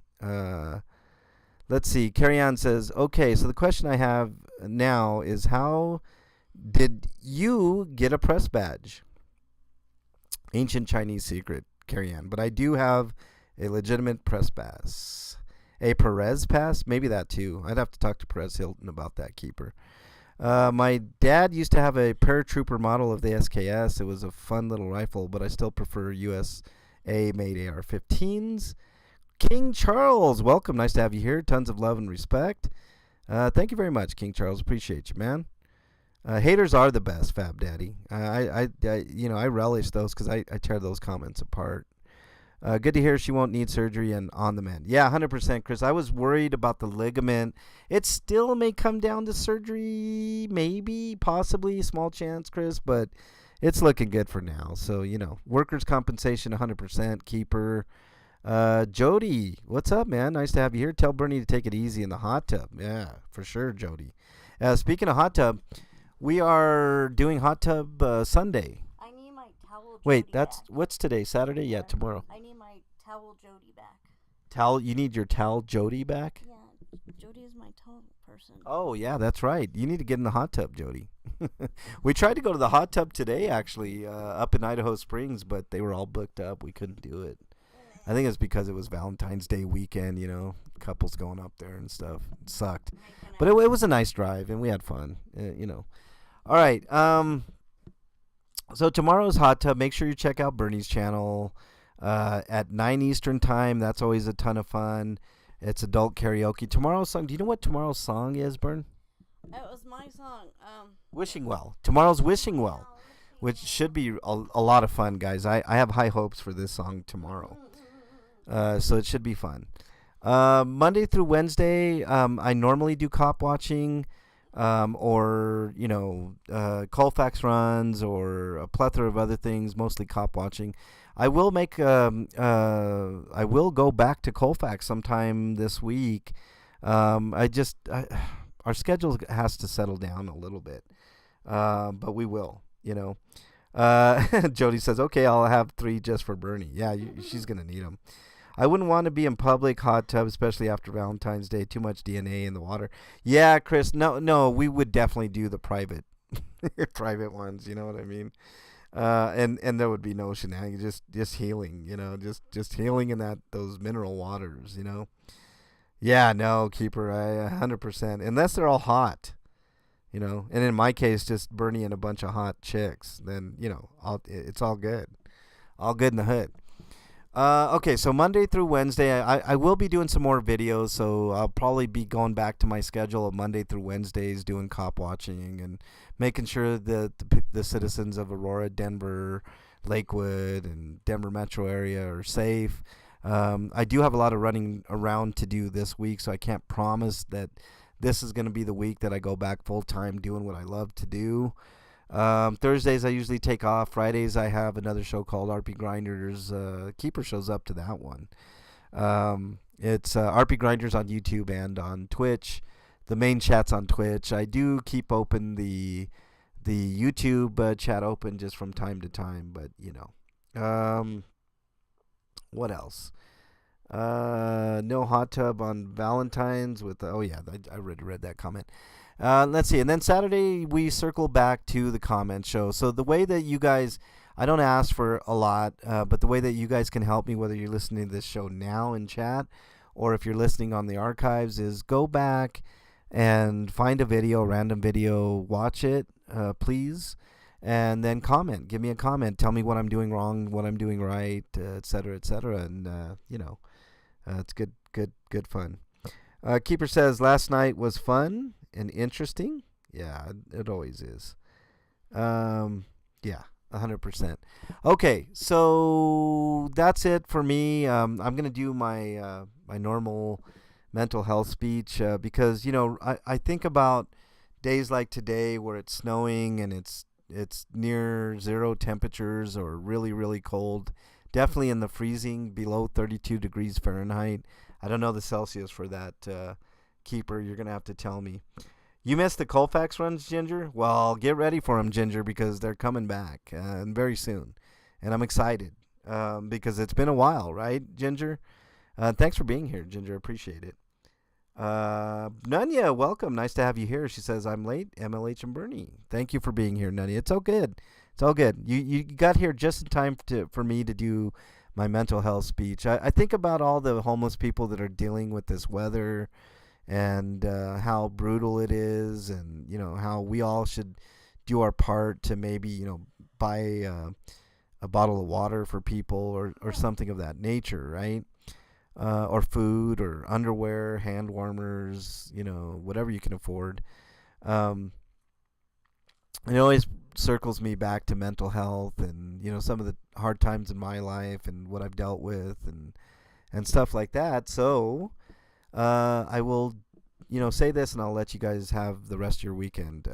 Let's see. Carrie Ann says, okay, so the question I have now is, how did you get a press badge? Ancient Chinese secret, Carrie Ann. But I do have a legitimate press pass. A Perez pass? Maybe that too. I'd have to talk to Perez Hilton about that, Keeper. My dad used to have a paratrooper model of the SKS. It was a fun little rifle, but I still prefer USA-made AR-15s. King Charles, welcome. Nice to have you here. Tons of love and respect. Thank you very much, King Charles. Appreciate you, man. Haters are the best, Fab Daddy. I relish those because I tear those comments apart. Good to hear she won't need surgery and on the mend. Yeah, 100%, Chris. I was worried about the ligament. It still may come down to surgery, maybe, possibly, small chance, Chris, but it's looking good for now. So, you know, workers' compensation, 100%, Keeper. Jody, what's up, man? Nice to have you here. Tell Bernie to take it easy in the hot tub. Yeah, for sure, Jody. Speaking of hot tub, we are doing hot tub Sunday. I need my towel Wait, Jody that's back. what's today? Saturday? Yeah, tomorrow. I need my towel Jody back. Towel? You need your towel Jody back? Yeah, Jody is my towel person. Oh yeah, that's right. You need to get in the hot tub, Jody. We tried to go to the hot tub today, actually, up in Idaho Springs, but they were all booked up. We couldn't do it. I think it's because it was Valentine's Day weekend, couples going up there and stuff. It sucked. But it was a nice drive, and we had fun, All right. So tomorrow's hot tub, make sure you check out Bernie's channel at 9 Eastern time. That's always a ton of fun. It's adult karaoke. Tomorrow's song, do you know what tomorrow's song is, Bern? That was my song. Wishing Well. Tomorrow's Wishing Well, which should be a lot of fun, guys. I have high hopes for this song tomorrow. So it should be fun. Monday through Wednesday, I normally do cop watching, or Colfax runs, or a plethora of other things, mostly cop watching. I will I will go back to Colfax sometime this week. Our schedule has to settle down a little bit, but we will. Jody says, "Okay, I'll have 3 just for Bernie." Yeah, she's gonna need them. I wouldn't want to be in public hot tub, especially after Valentine's Day. Too much DNA in the water. Yeah, Chris. No, we would definitely do the private ones. You know what I mean? And there would be no shenanigans. Just healing. Just healing in those mineral waters. Yeah, no, keeper. 100%. Unless they're all hot. And in my case, just Bernie and a bunch of hot chicks. Then it's all good. All good in the hood. Okay, so Monday through Wednesday, I will be doing some more videos, so I'll probably be going back to my schedule of Monday through Wednesdays, doing cop watching and making sure that the citizens of Aurora, Denver, Lakewood, and Denver metro area are safe. I do have a lot of running around to do this week, so I can't promise that this is going to be the week that I go back full-time doing what I love to do. Thursdays I usually take off. Fridays I have another show called RP Grinders. Keeper shows up to that one. It's RP Grinders on YouTube and on Twitch. The main chat's on Twitch. I do keep open the YouTube chat open just from time to time, but what else? No hot tub on Valentine's with I already read that comment. Let's see. And then Saturday, we circle back to the comment show. So the way that you guys, I don't ask for a lot, but the way that you guys can help me, whether you're listening to this show now in chat or if you're listening on the archives, is go back and find a random video, watch it, please, and then comment. Give me a comment. Tell me what I'm doing wrong, what I'm doing right, et cetera, et cetera. And, it's good fun. Keeper says, last night was fun and interesting. Yeah, it always is. Yeah, 100%. Okay, so that's it for me. I'm gonna do my my normal mental health speech because I think about days like today where it's snowing and it's near 0 temperatures or really, really cold. Definitely in the freezing, below 32 degrees Fahrenheit. I don't know the Celsius for that. Keeper, you're going to have to tell me. You missed the Colfax runs, Ginger? Well, get ready for them, Ginger, because they're coming back and very soon. And I'm excited because it's been a while, right, Ginger? Thanks for being here, Ginger. Appreciate it. Nunya, welcome. Nice to have you here. She says, I'm late, MLH and Bernie. Thank you for being here, Nunya. It's all good. It's all good. You got here just in time for me to do my mental health speech. I think about all the homeless people that are dealing with this weather and how brutal it is, and how we all should do our part to maybe buy a bottle of water for people or something of that nature, right? Or food or underwear, hand warmers, whatever you can afford. It always circles me back to mental health and some of the hard times in my life and what I've dealt with and stuff like that. So I will say this, and I'll let you guys have the rest of your weekend.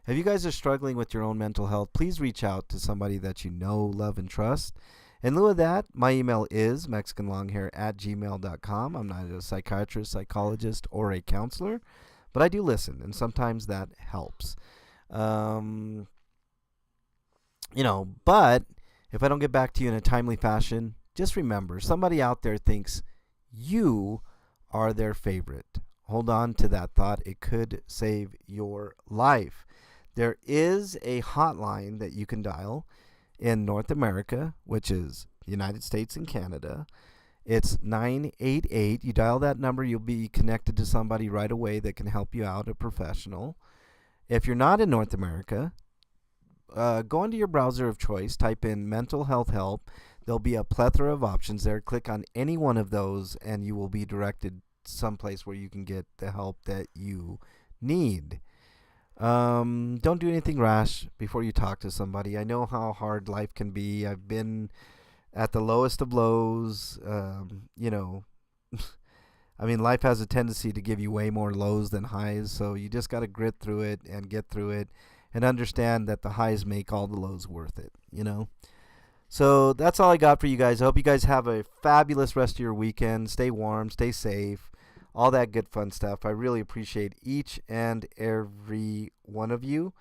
If you guys are struggling with your own mental health, please reach out to somebody that you know, love, and trust, In lieu of that, my email is mexicanlonghair@gmail.com. I'm not a psychiatrist, psychologist, or a counselor, but I do listen, and sometimes that helps. But if I don't get back to you in a timely fashion, just remember, somebody out there thinks you are their favorite. Hold on to that thought. It could save your life. There is a hotline that you can dial in North America, which is United States and Canada. It's 988. You dial that number, you'll be connected to somebody right away that can help you out, a professional. If you're not in North America, go into your browser of choice, type in mental health help. There'll be a plethora of options there. Click on any one of those, and you will be directed someplace where you can get the help that you need. Don't do anything rash before you talk to somebody. I know how hard life can be. I've been at the lowest of lows. Life has a tendency to give you way more lows than highs, so you just got to grit through it and get through it and understand that the highs make all the lows worth it, So that's all I got for you guys. I hope you guys have a fabulous rest of your weekend. Stay warm, stay safe, all that good fun stuff. I really appreciate each and every one of you.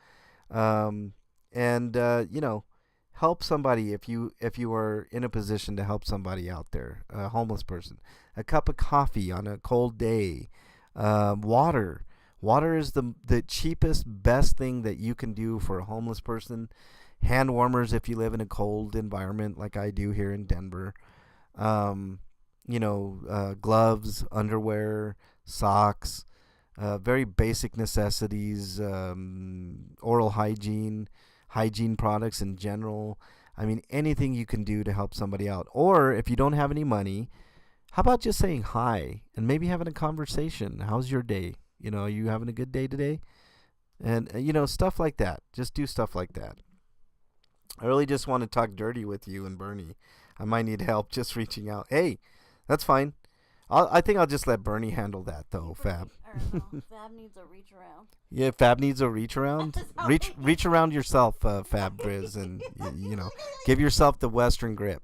Help somebody if you are in a position to help somebody out there, a homeless person. A cup of coffee on a cold day. Water. Water is the cheapest, best thing that you can do for a homeless person. Hand warmers if you live in a cold environment like I do here in Denver. Gloves, underwear, socks, very basic necessities, oral hygiene products in general. Anything you can do to help somebody out. Or if you don't have any money, how about just saying hi and maybe having a conversation? How's your day? Are you having a good day today? And, stuff like that. Just do stuff like that. I really just want to talk dirty with you and Bernie. I might need help just reaching out. Hey, that's fine. I think I'll just let Bernie handle that, though, Fab. Fab needs a reach around. Yeah, Fab needs a reach around. reach around yourself, Fab Grizz, and, give yourself the Western grip,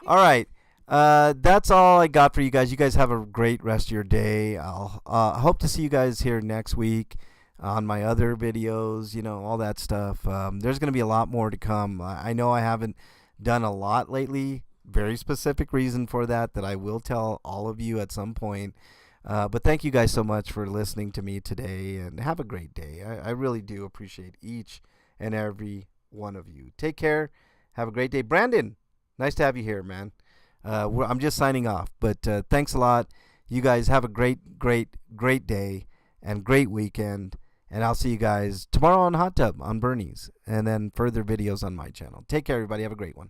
All right. That's all I got for you guys. You guys have a great rest of your day. I'll hope to see you guys here next week on my other videos, all that stuff. There's going to be a lot more to come. I know I haven't done a lot lately. Very specific reason for that I will tell all of you at some point. But thank you guys so much for listening to me today, and have a great day. I really do appreciate each and every one of you. Take care. Have a great day. Brandon, nice to have you here, man. I'm just signing off, but thanks a lot. You guys have a great, great, great day and great weekend, and I'll see you guys tomorrow on Hot Tub on Bernie's, and then further videos on my channel. Take care, everybody. Have a great one.